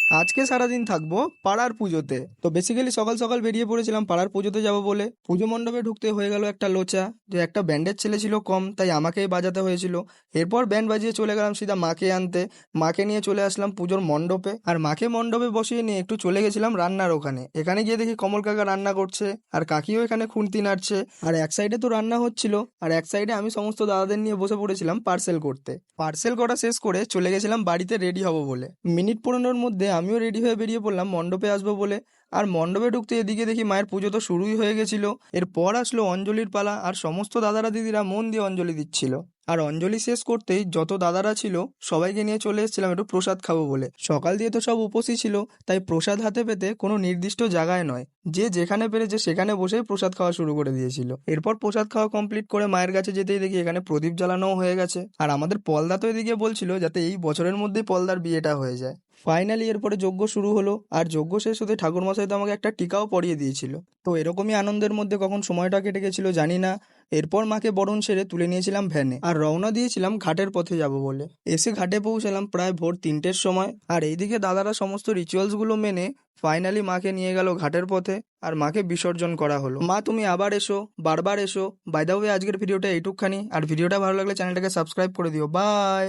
আজকে সারাদিন থাকবো পাড়ার পুজোতে। তো বেসিক্যালি সকাল সকাল বেরিয়ে পড়েছিলাম পাড়ার পুজোতে যাব বলে। পুজো মণ্ডপে ঢুকতে হয়ে গেল একটা লোচা, যে একটা ব্যান্ডের ছেলে ছিল কম, তাই আমাকেই বাজাতে হয়েছিল। এরপর ব্যান্ড বাজিয়ে চলে গেলাম সিধা মাকে আনতে। মাকে নিয়ে চলে আসলাম পুজোর মণ্ডপে, আর মাকে মণ্ডপে বসিয়ে নিয়ে একটু চলে গেছিলাম রান্নার ওখানে। এখানে গিয়ে দেখি কমল কাকা রান্না করছে, আর কাকিও এখানে খুন্তি নাড়ছে। আর এক সাইডে তো রান্না হচ্ছিল, আর এক সাইডে আমি সমস্ত দাদাদের নিয়ে বসে পড়েছিলাম পার্সেল করতে। পার্সেল করা শেষ করে চলে গেছিলাম বাড়িতে রেডি হব বলে। মিনিট 15-র মধ্যে আমিও রেডি হয়ে বেরিয়ে পড়লাম মণ্ডপে আসবো বলে। আর মণ্ডপে ঢুকতে এদিকে দেখি মায়ের পুজো তো শুরুই হয়ে গেছিল। এরপর আসলো অঞ্জলির পালা, আর সমস্ত দাদারা দিদিরা মন দিয়ে অঞ্জলি দিচ্ছিল। আর অঞ্জলি শেষ করতেই যত দাদারা ছিল সবাইকে নিয়ে চলে এসেছিলাম একটু প্রসাদ খাবো বলে। সকাল দিয়ে তো সব উপোসই ছিল, তাই প্রসাদ হাতে পেতে কোনো নির্দিষ্ট জায়গায় নয়, যে যেখানে পেরেছে সেখানে বসেই প্রসাদ খাওয়া শুরু করে দিয়েছিল। এরপর প্রসাদ খাওয়া কমপ্লিট করে মায়ের কাছে যেতেই দেখি এখানে প্রদীপ জ্বালানোও হয়ে গেছে। আর আমাদের পলদা তো এদিকে বলছিল যাতে এই বছরের মধ্যেই পলদার বিয়েটা হয়ে যায়। ফাইনালি এরপরে যজ্ঞ শুরু হলো, আর যজ্ঞ শেষ হতে ঠাকুরমশাই তো আমাকে একটা টিকাও পরিয়ে দিয়েছিল। তো এরকমই আনন্দের মধ্যে কখন সময়টা কেটে গেছিল জানি না। এরপর মাকে বরণ সেরে তুলে নিয়েছিলাম ভ্যানে, আর রওনা দিয়েছিলাম ঘাটের পথে যাব বলে। এসে ঘাটে পৌঁছালাম প্রায় ভোর 3টের সময়। আর এইদিকে দাদারা সমস্ত রিচুয়ালসগুলো মেনে ফাইনালি মাকে নিয়ে গেল ঘাটের পথে, আর মাকে বিসর্জন করা হলো। মা তুমি আবার এসো, বারবার এসো। বাই দ্য ওয়ে আজকের ভিডিওটা এইটুকখানি, আর ভিডিওটা ভালো লাগলে চ্যানেলটাকে সাবস্ক্রাইব করে দিও। বাই।